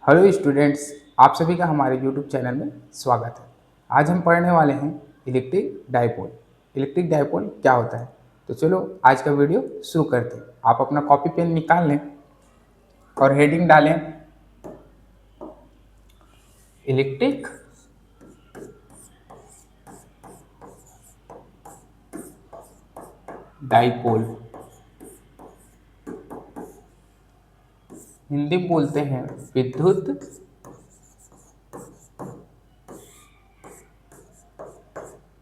Hello students, आप सभी का हमारे यूट्यूब चैनल में स्वागत है। आज हम पढ़ने वाले हैं इलेक्ट्रिक डाइपोल। इलेक्ट्रिक डाइपोल क्या होता है? तो चलो आज का वीडियो शुरू करते हैं। आप अपना कॉपी पेन निकाल लें और हेडिंग डालें इलेक्ट्रिक डाइपोल। हिंदी में बोलते हैं विद्युत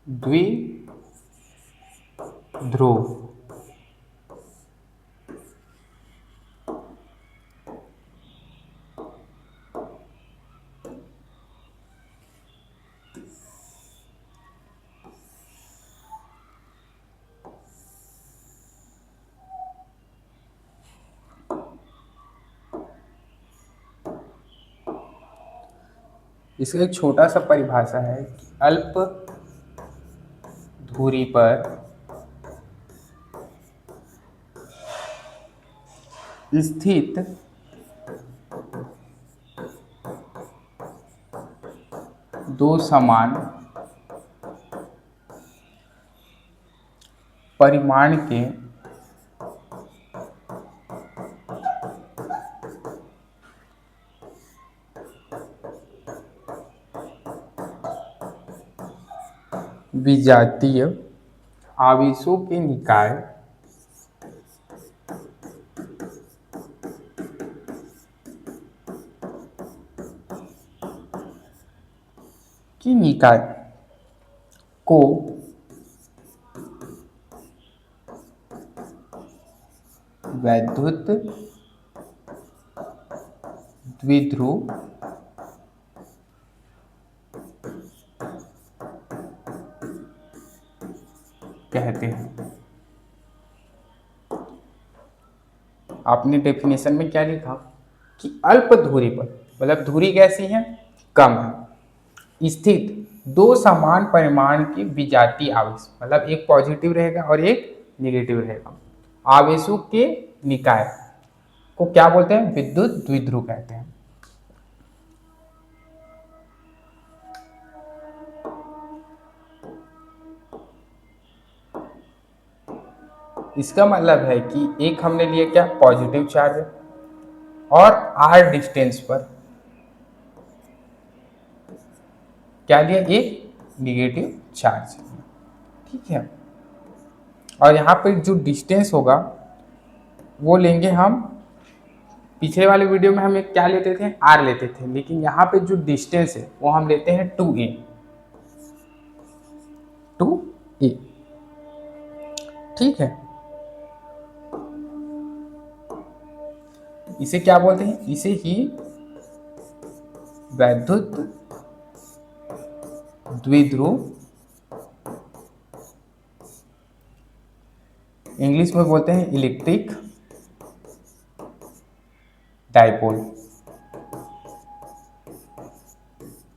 द्विध्रुव। इसका एक छोटा सा परिभाषा है कि अल्प दूरी पर स्थित दो समान परिमाण के विजातीय आवेशों के निकाय को वैद्युत द्विध्रुव कहते हैं। आपने डेफिनेशन में क्या लिखा कि अल्प धुरी पर, मतलब धुरी कैसी है? कम है। स्थित दो समान परिमाण के विजातीय आवेश, मतलब एक पॉजिटिव रहेगा और एक निगेटिव रहेगा, आवेशों के निकाय को क्या बोलते हैं? विद्युत द्विध्रुव कहते हैं। इसका मतलब है कि एक हमने लिया क्या? पॉजिटिव चार्ज, और आर डिस्टेंस पर क्या लिया? एक निगेटिव चार्ज। ठीक है। और यहाँ पे जो डिस्टेंस होगा वो लेंगे हम, पिछले वाले वीडियो में हम एक क्या लेते थे? आर लेते थे, लेकिन यहाँ पे जो डिस्टेंस है वो हम लेते हैं 2a। 2a, ठीक है। इसे क्या बोलते हैं? इसे ही वैद्युत द्विध्रुव, इंग्लिश में बोलते हैं इलेक्ट्रिक डाइपोल।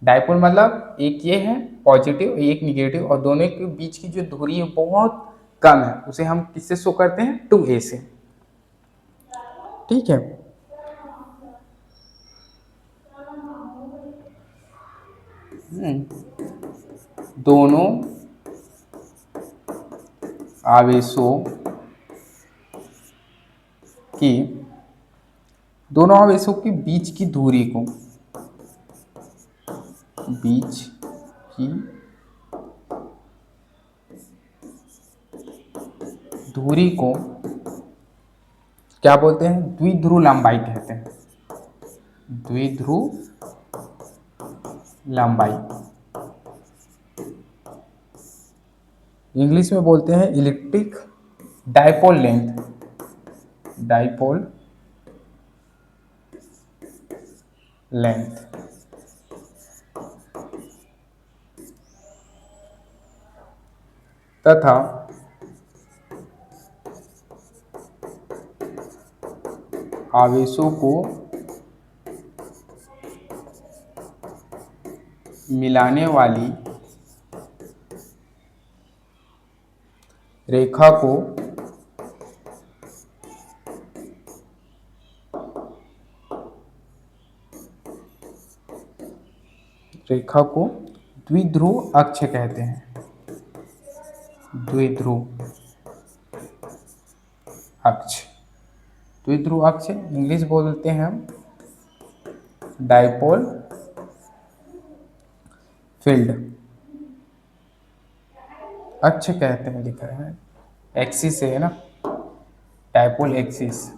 डाइपोल मतलब एक ये है पॉजिटिव, एक निगेटिव, और दोनों के बीच की जो दूरी है बहुत कम है, उसे हम किससे शो करते हैं? 2a से। ठीक है। दोनों आवेशों की दोनों आवेशों के बीच की दूरी को, बीच की दूरी को क्या बोलते हैं? द्विध्रुव लंबाई कहते हैं। द्विध्रुव लंबाई इंग्लिश में बोलते हैं electric dipole length. Dipole length. तथा आवेशों को मिलाने वाली रेखा को रेखा को द्विध्रुव अक्ष कहते हैं। द्विध्रुव अक्ष, द्विध्रुव अक्ष इंग्लिश बोलते हैं हम डाइपोल फील्ड, अक्ष कहते हैं, लिखा है एक्सिस है ना, डाइपोल एक्सिस।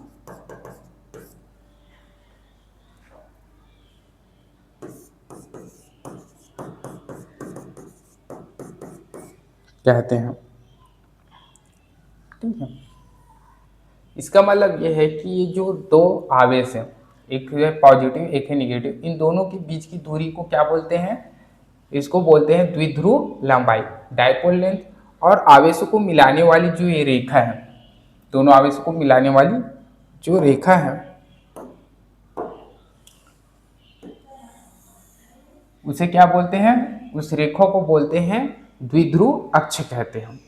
कहते हैं, ठीक है। इसका मतलब ये है कि ये जो दो आवेश हैं, एक है पॉजिटिव एक है निगेटिव, इन दोनों के बीच की दूरी को क्या बोलते हैं? इसको बोलते हैं द्विध्रुव लंबाई, डाइपोल लेंथ। और आवेशों को मिलाने वाली जो ये रेखा है, दोनों आवेशों को मिलाने वाली जो रेखा है उसे क्या बोलते हैं? उस रेखा को बोलते हैं द्विध्रुव अक्ष कहते हैं।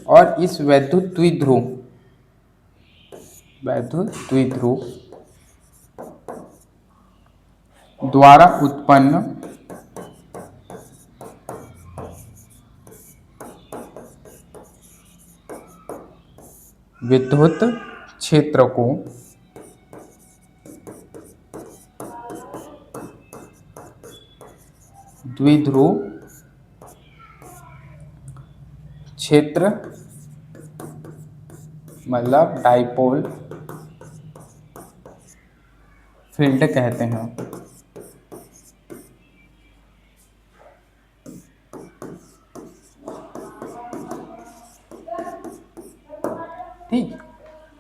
और इस वैद्युत द्विध्रुव द्वारा उत्पन्न विद्युत क्षेत्र को द्विध्रुव क्षेत्र मतलब डाइपोल फील्ड कहते हैं। ठीक,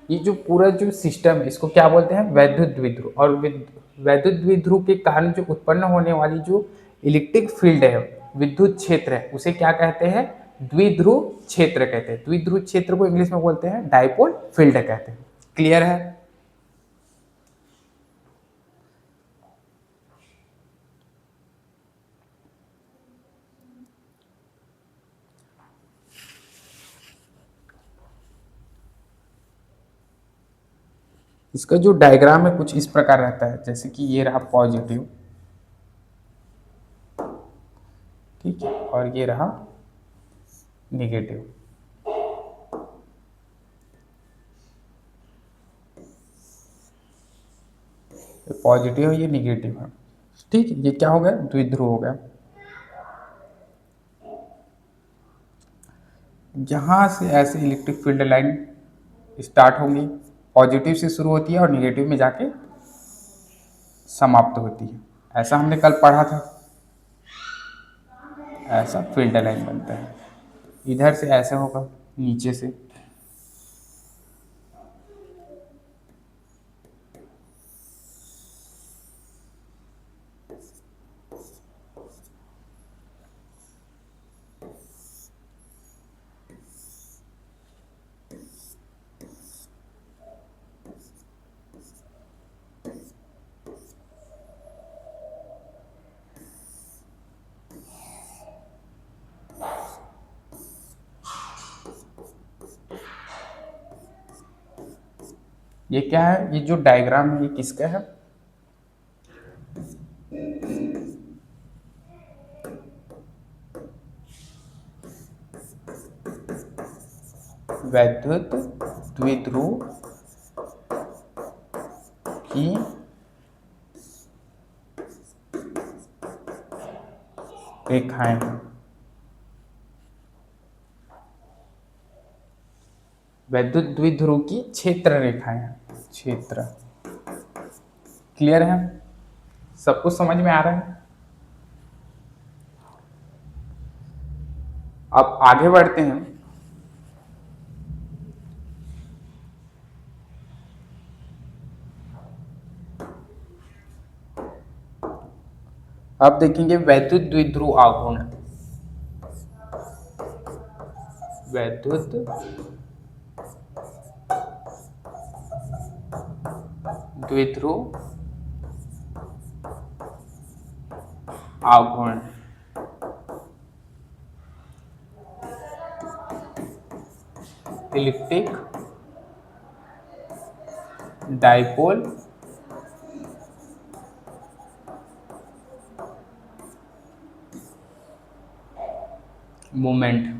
ये जो पूरा जो सिस्टम है इसको क्या बोलते हैं? वैद्युत द्विध्रुव। और वैद्युत द्विध्रुव के कारण जो उत्पन्न होने वाली जो इलेक्ट्रिक फील्ड है, विद्युत क्षेत्र है, उसे क्या कहते हैं? द्विध्रुव क्षेत्र कहते हैं। द्विध्रुव क्षेत्र को इंग्लिश में बोलते हैं डाइपोल फील्ड कहते हैं। क्लियर है? इसका जो डायग्राम है कुछ इस प्रकार रहता है, जैसे कि ये रहा पॉजिटिव, ठीक है, और ये रहा नेगेटिव। पॉजिटिव है, ये निगेटिव है, ठीक है। ये क्या हो गया? द्विध्रुव हो गया। यहाँ से ऐसे इलेक्ट्रिक फील्ड लाइन स्टार्ट होंगी, पॉजिटिव से शुरू होती है और निगेटिव में जाके समाप्त होती है। ऐसा हमने कल पढ़ा था, ऐसा फील्ड लाइन बनता है। इधर से ऐसे होगा, नीचे से ये क्या है? ये जो डायग्राम है ये किसका है? वैद्युत द्विध्रुव की रेखाएं हैं। वैद्युत द्विध्रुव की क्षेत्र रेखाएं हैं, क्षेत्र। क्लियर है? सब कुछ समझ में आ रहा है? अब आगे बढ़ते हैं। अब देखेंगे वैद्युत द्विध्रुव आघूर्ण। वैद्युत द्विध्रुव आघूर्ण। Electric dipole moment.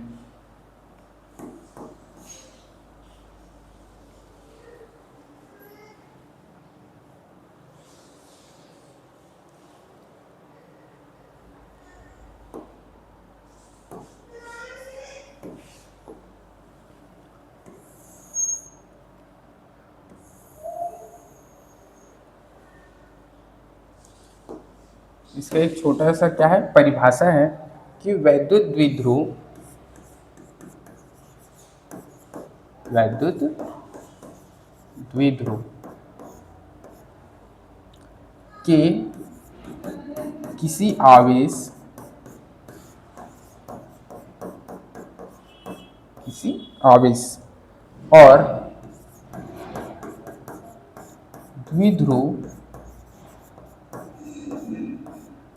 इसका एक छोटा सा क्या है परिभाषा है कि वैद्युत द्विध्रुव के किसी आवेश और द्विध्रुव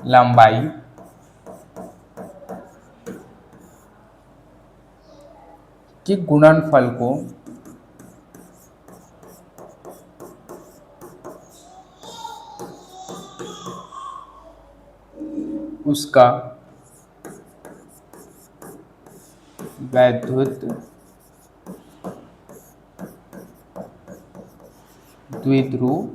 लंबाई के गुणनफल को उसका वैद्युत द्विध्रुव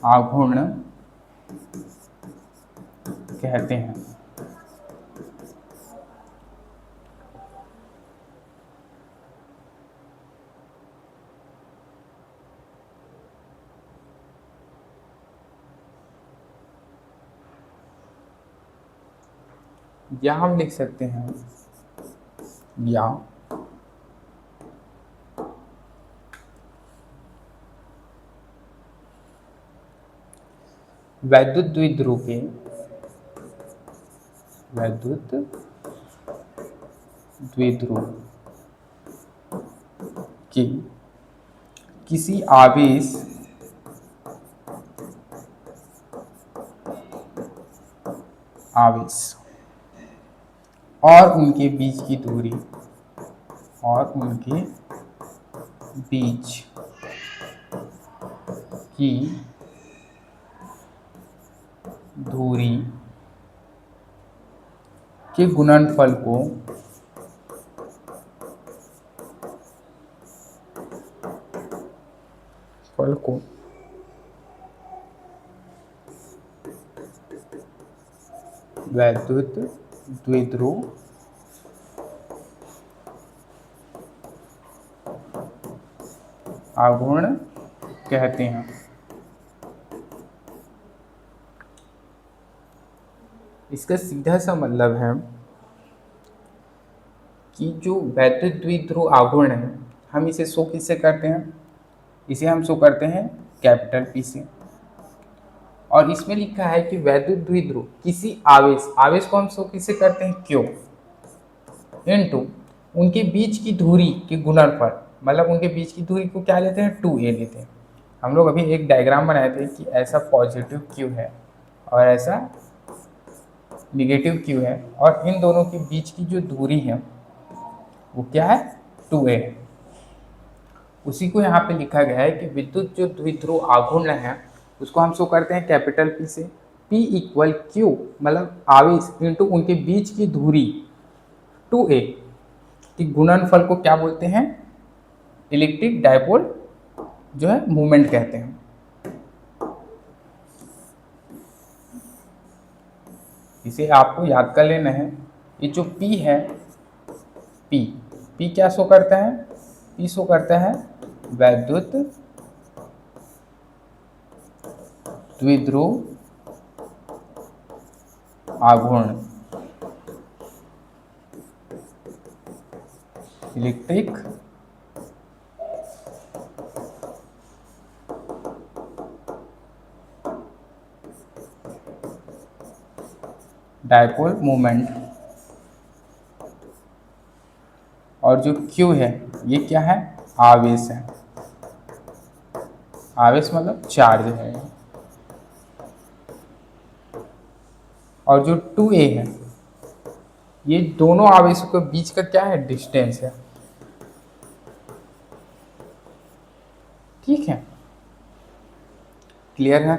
आघूर्ण कहते हैं। या हम लिख सकते हैं या वैद्युत द्विध्रुव के किसी आवेश और उनके बीच की दूरी के गुणनफल को वैद्युत द्विध्रुव आघूर्ण कहते हैं। इसका सीधा सा मतलब है कि जो वैद्युत द्विध्रुव आघूर्ण है हम इसे शो किससे करते हैं, इसे हम शो करते हैं कैपिटल P से। और इसमें लिखा है कि वैद्युत द्विध्रुव किसी आवेश को हम शो किससे करते हैं Q इनटू उनके बीच की दूरी के गुणनफल, मतलब उनके बीच की दूरी को क्या लेते हैं 2a लेते हैं। हम लोग अभी एक डायग्राम बनाए थे कि ऐसा पॉजिटिव Q है और ऐसा निगेटिव Q है और इन दोनों के बीच की जो दूरी है वो क्या है 2a है। उसी को यहाँ पे लिखा गया है कि विद्युत जो द्विध्रुव आघूर्ण है उसको हम शो करते हैं कैपिटल P से। P इक्वल Q मतलब आवेश इंटू उनके बीच की दूरी 2a की गुणनफल को क्या बोलते हैं, इलेक्ट्रिक डायपोल जो है मूवमेंट कहते हैं। इसे आपको याद कर लेना है। ये जो P है P क्या शो करता है, P शो करता है वैद्युत द्विध्रुव आघूर्ण, इलेक्ट्रिक डायपोल मोमेंट। और जो Q है ये क्या है, आवेश है। आवेश मतलब चार्ज है। और जो 2a है ये दोनों आवेशों के बीच का क्या है, डिस्टेंस है। ठीक है, क्लियर है।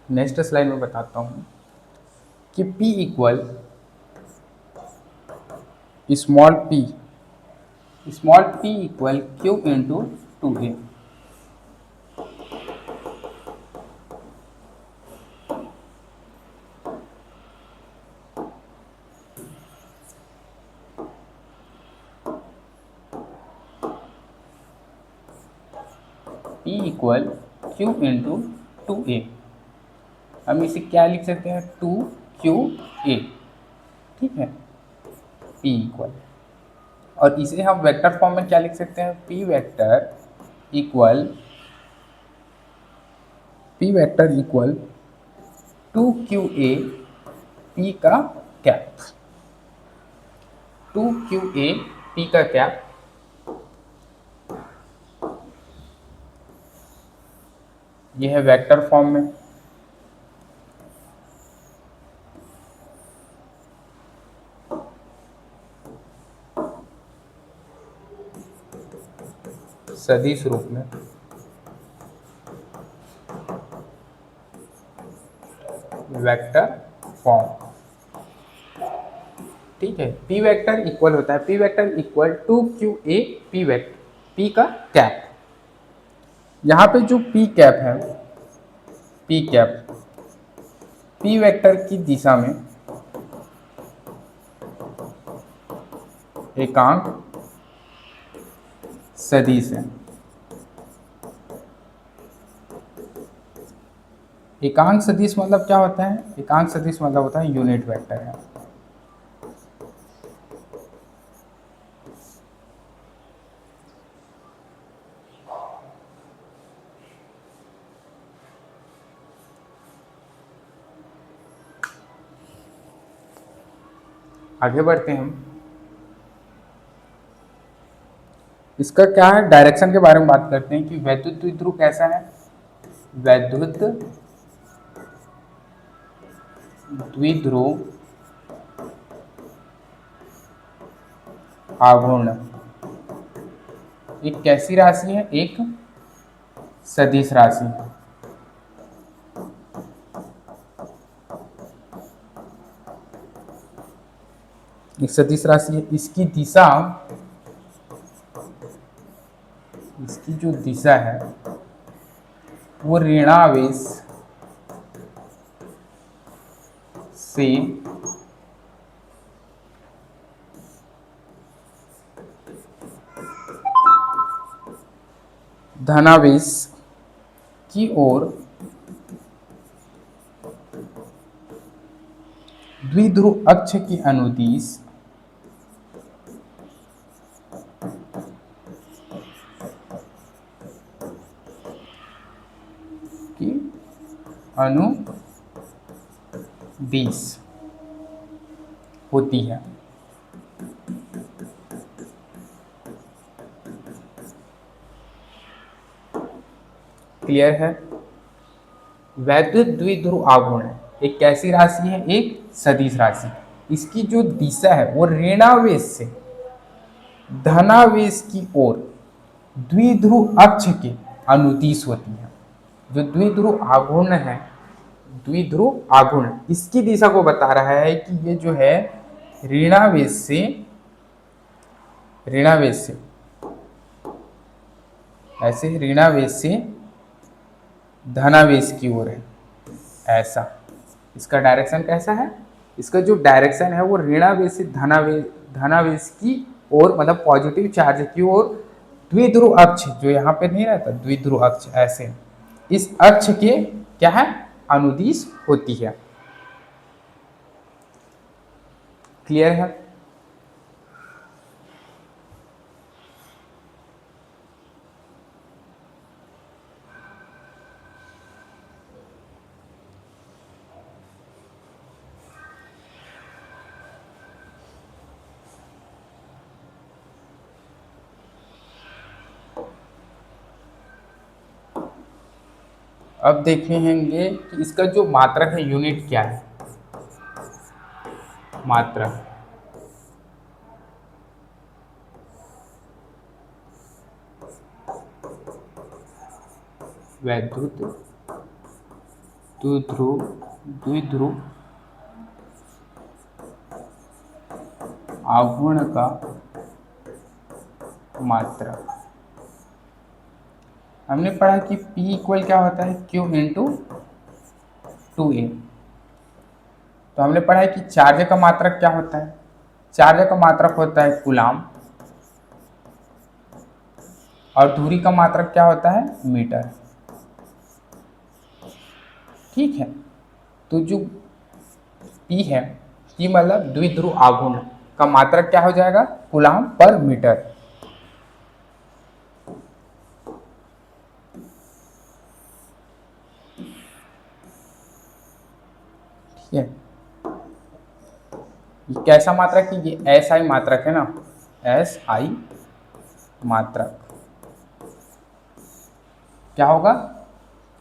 नेक्स्ट स्लाइड में बताता हूँ कि P equal small p equal Q into 2a। P equal Q into 2a। हम इसे क्या लिख सकते हैं, 2QA, ठीक है, P इक्वल, और इसे हम वेक्टर फॉर्म में क्या लिख सकते हैं, P vector equal 2QA P का कैप, 2QA P का कैप। यह है वेक्टर फॉर्म में। सदिश रूप में वेक्टर फॉर्म, ठीक है। P वेक्टर इक्वल होता है, P vector equal 2QA P vector, P का कैप। यहाँ पे जो P कैप है, P कैप P वेक्टर की दिशा में एकांक सदिश है। एकांक सदिश मतलब क्या होता है, एकांक सदिश मतलब होता है यूनिट वेक्टर है। आगे बढ़ते हैं हम। इसका क्या है, डायरेक्शन के बारे में बात करते हैं कि वैद्युत द्विध्रुव कैसा है। वैद्युत द्विध्रुव आघूर्ण एक कैसी राशि है, एक सदिश राशि। एक सदिश राशि है। इसकी जो दिशा है वो ऋणावेश से धनावेश की ओर द्विध्रुव अक्ष की अनुदिश की अनुदिश होती है। क्लियर है। वैद्युत द्विध्रुव आघूर्ण एक कैसी राशि है, एक सदिश राशि। इसकी जो दिशा है वो ऋणावेश से धनावेश की ओर द्विध्रुव अक्ष के अनुदिश होती है। जो द्विध्रुव आघूर्ण है, द्विध्रुव आघूर्ण इसकी दिशा को बता रहा है कि ये जो है ऋणावेश से ऐसे ऋणावेश से धनावेश की ओर है, ऐसा। इसका डायरेक्शन कैसा है, इसका जो डायरेक्शन है वो ऋणावेश से धनावेश की ओर, मतलब पॉजिटिव चार्ज की ओर, द्विध्रुव अक्ष जो यहाँ पे नहीं रहता, द्विध्रुव अक्ष ऐसे, इस अक्ष के क्या है, अनुदिश होती है। क्लियर है। अब देखेंगे कि इसका जो मात्रक है यूनिट क्या है। मात्रक वैद्युत द्विध्रुव द्विध्रुव आघूर्ण का मात्रक। हमने पढ़ा कि P इक्वल क्या होता है, Q इंटू 2A। तो हमने पढ़ा है कि चार्ज का मात्रक क्या होता है, चार्ज का मात्रक होता है कूलाम, और दूरी का मात्रक क्या होता है, मीटर। ठीक है, तो जो P है, P मतलब द्विध्रुव आघूर्ण का मात्रक क्या हो जाएगा, कूलाम पर मीटर। ठीक है, ये कैसा मात्रक है, ये एस आई मात्रक है ना, एस आई मात्रक। क्या होगा,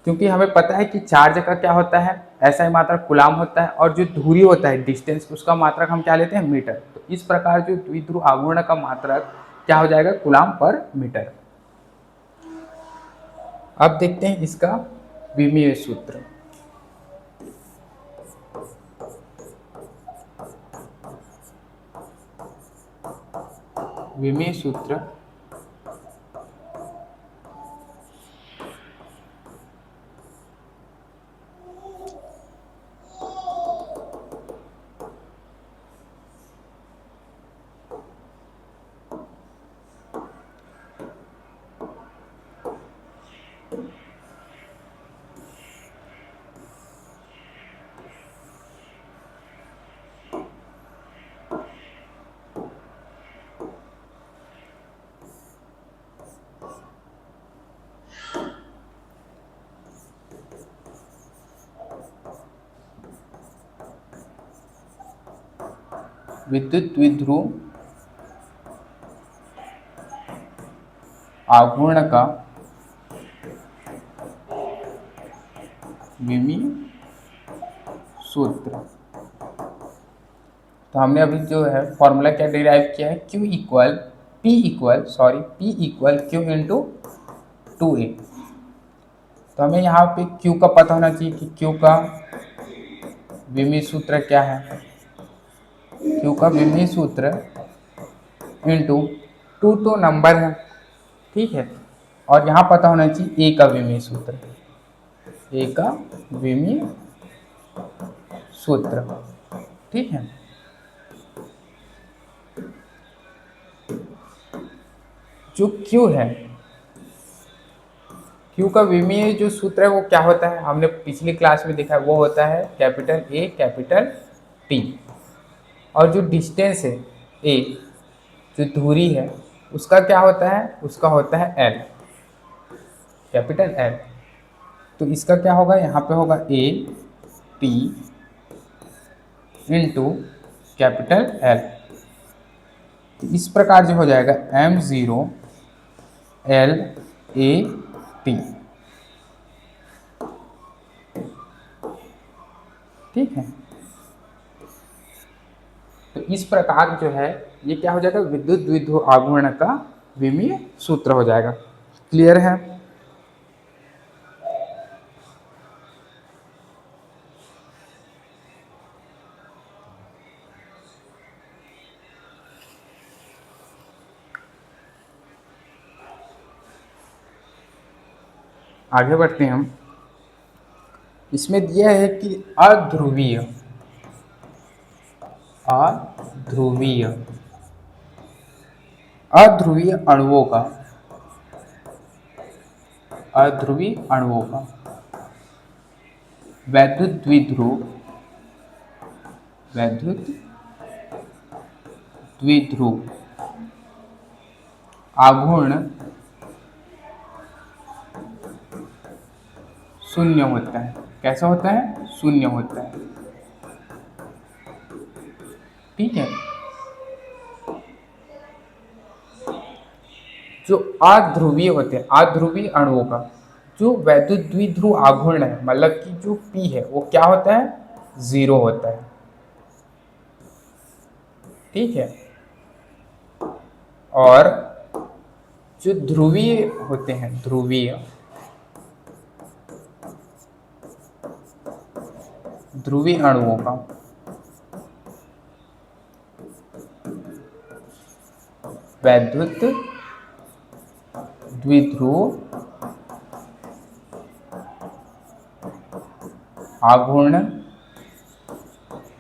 क्योंकि हमें पता है कि चार्ज का क्या होता है, ऐसा ही मात्रक कूलाम होता है, और जो दूरी होता है डिस्टेंस, उसका मात्रक हम क्या लेते हैं, मीटर। तो इस प्रकार जो द्विध्रुव आघूर्ण का मात्रक क्या हो जाएगा, कूलाम पर मीटर। अब देखते हैं इसका विमीय सूत्र। विमीय सूत्र विद्युत द्विध्रुव आघूर्ण का विमीय सूत्र। तो हमने अभी जो है फॉर्मूला क्या डिराइव किया है, Q equal P equal Q into 2A। तो हमें यहाँ पे Q का पता होना चाहिए कि Q का विमीय सूत्र क्या है, Q का विमीय सूत्र इंटू 2 तो नंबर है, ठीक है, और यहाँ पता होना चाहिए A का विमीय सूत्र, A का विमीय सूत्र। ठीक है, जो Q है, Q का विमीय जो सूत्र है वो क्या होता है, हमने पिछली क्लास में देखा है, वो होता है कैपिटल A कैपिटल T, और जो डिस्टेंस है A, जो दूरी है, उसका क्या होता है, उसका होता है L, कैपिटल L। तो इसका क्या होगा, यहाँ पे होगा A T into capital L। तो इस प्रकार जो हो जाएगा M0 L A T। ठीक है, तो इस प्रकार जो है ये क्या हो जाएगा, विद्युत द्विध्रुव आघूर्ण का विमीय सूत्र हो जाएगा। क्लियर है, आगे बढ़ते हैं हम। इसमें दिया है कि अध्रुवीय अध्रुवीय अध्रुवीय अणुओं का अध्रुवीय अणुओं का वैद्युत द्विध्रुव आघूर्ण शून्य होता है। कैसा होता है, शून्य होता है। ठीक है, जो अध्रुवीय होते हैं, अध्रुवीय अणुओं का, जो वैद्युत द्विध्रुव आघूर्ण है, मतलब कि जो P है वो क्या होता है, 0 होता है। ठीक है। और जो ध्रुवीय होते हैं, ध्रुवीय ध्रुवीय अणुओं का वैद्युत द्विध्रुव आघूर्ण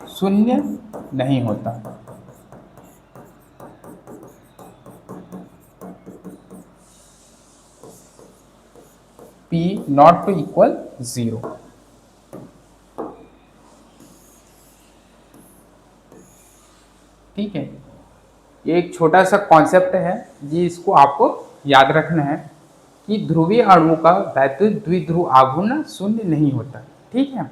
शून्य नहीं होता। P not to equal 0। ठीक है, ये एक छोटा सा कॉन्सेप्ट है जी, इसको आपको याद रखना है कि ध्रुवीय अणुओं का वैद्युत द्विध्रुव आघूर्ण शून्य नहीं होता। ठीक है,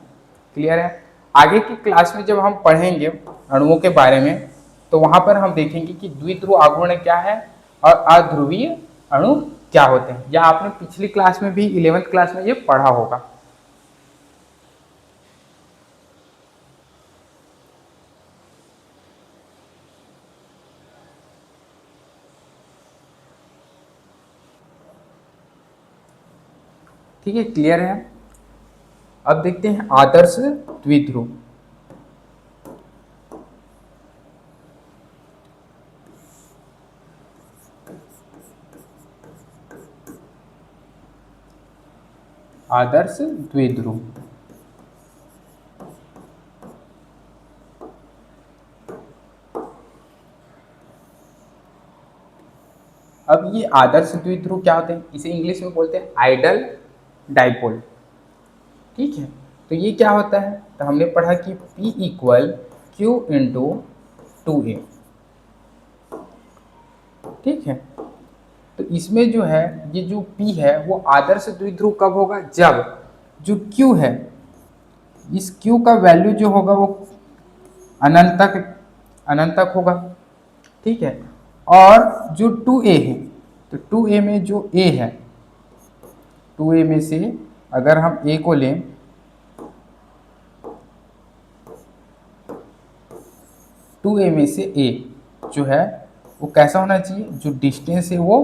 क्लियर है। आगे की क्लास में जब हम पढ़ेंगे अणुओं के बारे में, तो वहां पर हम देखेंगे कि द्विध्रुव आघूर्ण क्या है और अध्रुवीय अणु क्या होते हैं, या आपने पिछली क्लास में भी 11th क्लास में ये पढ़ा होगा। ठीक है, क्लियर है। अब देखते हैं आदर्श द्विध्रुव। आदर्श द्विध्रुव अब ये आदर्श द्विध्रुव क्या होते हैं, इसे इंग्लिश में बोलते हैं आइडल डाइपोल। ठीक है, तो ये क्या होता है, तो हमने पढ़ा कि P equal Q into 2a। ठीक है, तो इसमें जो है ये जो P है वो आदर्श द्विध्रुव कब होगा, जब जो Q है, इस Q का वैल्यू जो होगा वो अनंत तक होगा। ठीक है, और जो 2a है, तो 2a में जो a है, 2a में से अगर हम a को लें, टू ए में से ए जो है वो कैसा होना चाहिए, जो डिस्टेंस है वो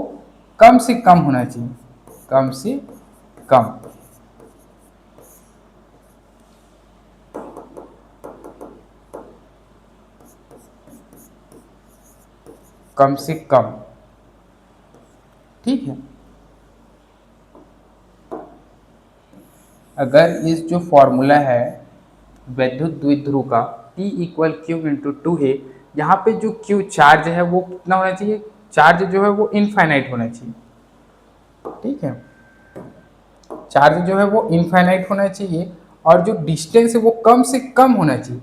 कम से कम होना चाहिए, कम से कम। कम से कम। ठीक है, अगर इस जो फॉर्मूला है वैद्युत द्विध्रुव का T equal Q into 2a, यहाँ पे जो Q चार्ज है वो कितना होना चाहिए, चार्ज जो है वो इनफाइनाइट होना चाहिए। ठीक है, चार्ज जो है वो इनफाइनाइट होना चाहिए और जो डिस्टेंस है वो कम से कम होना चाहिए।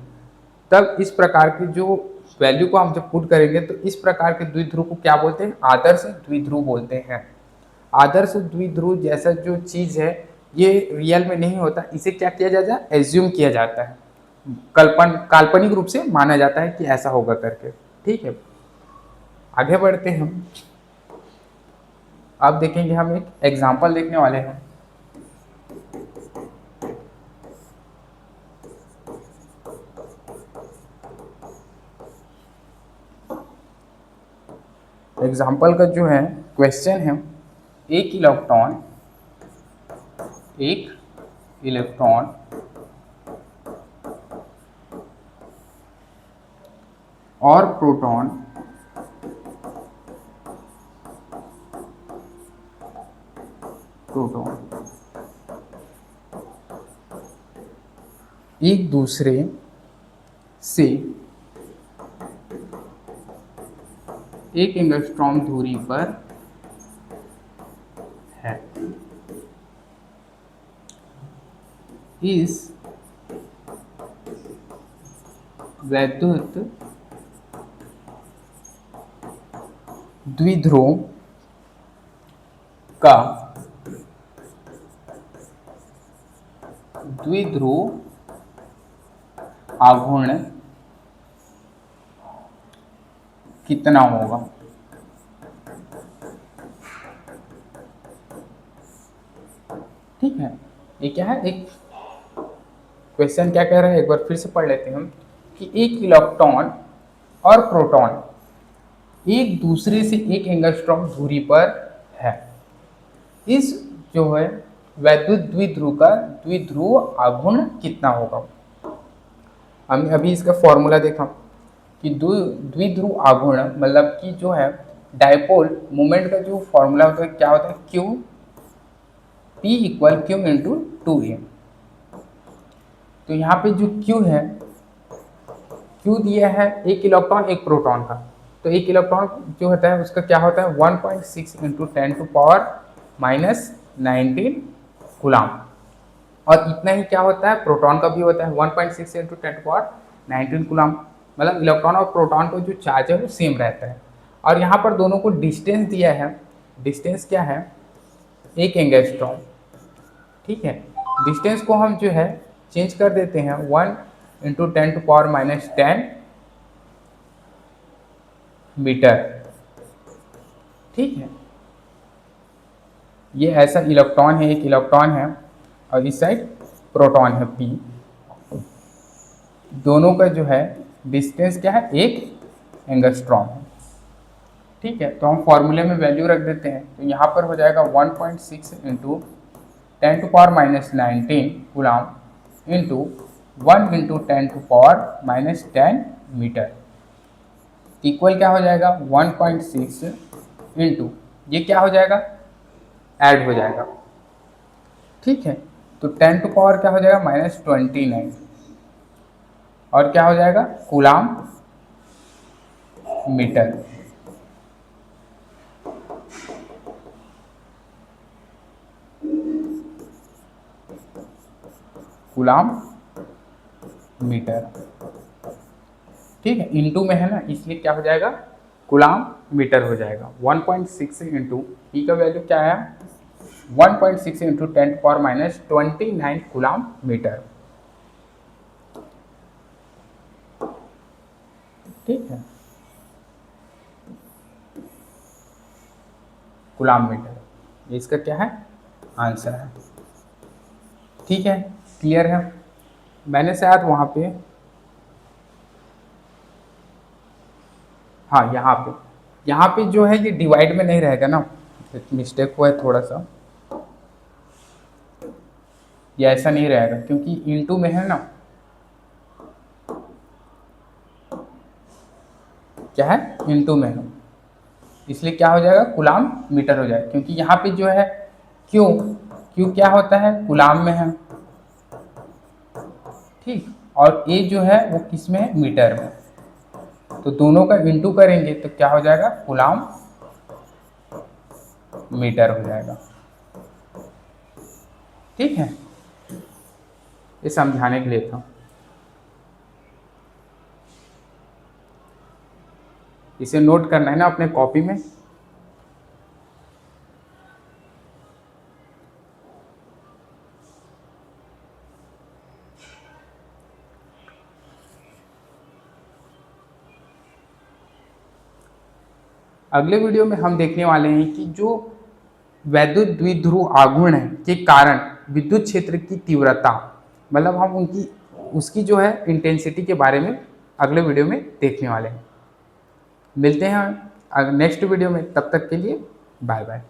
तब इस प्रकार की जो वैल्यू को हम जब पुट करेंगे तो इस प्रकार के द्विध्रुव को क्या बोलते हैं, आदर्श द्विध्रुव बोलते हैं। आदर्श द्विध्रुव जैसा जो चीज है ये रियल में नहीं होता, इसे क्या किया जाता है, एज्यूम किया जाता है, काल्पनिक रूप से माना जाता है कि ऐसा होगा करके। ठीक है, आगे बढ़ते हैं हम। अब देखेंगे, हम एक एग्जाम्पल देखने वाले हैं। एग्जाम्पल का जो है क्वेश्चन है, एक इलेक्ट्रॉन और प्रोटॉन एक दूसरे से एक एंगस्ट्रॉम दूरी पर है। इस वैद्युत द्विध्रुव का द्विध्रुव आघूर्ण कितना होगा। ठीक है। ये क्या है, एक क्वेश्चन क्या कह रहा है, एक बार फिर से पढ़ लेते हैं हम कि एक इलेक्ट्रॉन और प्रोटॉन एक दूसरे से 1 एंगस्ट्रॉम दूरी पर है। इस जो है वैद्युत द्विध्रुव का द्विध्रुव आघूर्ण कितना होगा। हमने अभी इसका फॉर्मूला देखा कि द्विध्रुव आघूर्ण मतलब कि जो है डायपोल मोमेंट का जो फॉर्मूला होता है क्या होता है, Q P equal Q into 2a। तो यहाँ पे जो क्यू है, क्यू दिया है एक इलेक्ट्रॉन एक प्रोटॉन का, तो एक इलेक्ट्रॉन जो होता है उसका क्या होता है 1.6 इंटू 10⁻⁻19 कूलाम। और इतना ही क्या होता है प्रोटॉन का भी होता है 1.6 इंटू 10⁻19 कूलाम। मतलब इलेक्ट्रॉन और प्रोटॉन का जो चार्ज है वो सेम रहता है। और यहाँ पर दोनों को डिस्टेंस दिया है, डिस्टेंस क्या है 1 एंगस्ट्रॉम। ठीक है, डिस्टेंस को हम जो है चेंज कर देते हैं 1 इंटू 10⁻⁻10 मीटर। ठीक है, ये ऐसा इलेक्ट्रॉन है, एक इलेक्ट्रॉन है और इस साइड प्रोटॉन है p। दोनों का जो है डिस्टेंस क्या है 1 एंगस्ट्रॉम है। ठीक है, तो हम फॉर्मूले में वैल्यू रख देते हैं, तो यहाँ पर हो जाएगा 1.6 into 10⁻⁻19 coulomb into 1 into 10⁻⁻10 metre equal क्या हो जाएगा 1.6 इंटू ये क्या हो जाएगा ऐड हो जाएगा। ठीक है, तो 10 टू पावर क्या हो जाएगा -29 और क्या हो जाएगा कूलाम मीटर। Coulomb metre. ठीक है, इंटू में है ना इसलिए क्या हो जाएगा कूलाम मीटर हो जाएगा। 1.6 इंटू ई का वैल्यू क्या है 1.6 इंटू 10⁻⁻29 कूलाम मीटर। ठीक है, कूलाम मीटर, ये इसका क्या है आंसर है। ठीक है, क्लियर है। मैंने शायद वहाँ पे हाँ यहाँ पे जो है ये डिवाइड में नहीं रहेगा ना, मिस्टेक हुआ है थोड़ा सा, ये ऐसा नहीं रहेगा क्योंकि इनटू में है ना, क्या है इनटू में है, इसलिए क्या हो जाएगा कूलाम मीटर हो जाएगा। क्योंकि यहाँ पे जो है क्यू क्यू क्या होता है कूलाम में है, ठीक, और ए जो है वो किस में है मीटर में, तो दोनों का इंटू करेंगे तो क्या हो जाएगा कूलाम मीटर हो जाएगा। ठीक है, ये समझाने के लिए था। इसे नोट करना है ना अपने कॉपी में। अगले वीडियो में हम देखने वाले हैं कि जो वैद्युत द्विध्रुव आघूर्ण है के कारण विद्युत क्षेत्र की तीव्रता, मतलब हम उनकी उसकी जो है इंटेंसिटी के बारे में अगले वीडियो में देखने वाले हैं। मिलते हैं नेक्स्ट वीडियो में, तब तक के लिए बाय बाय।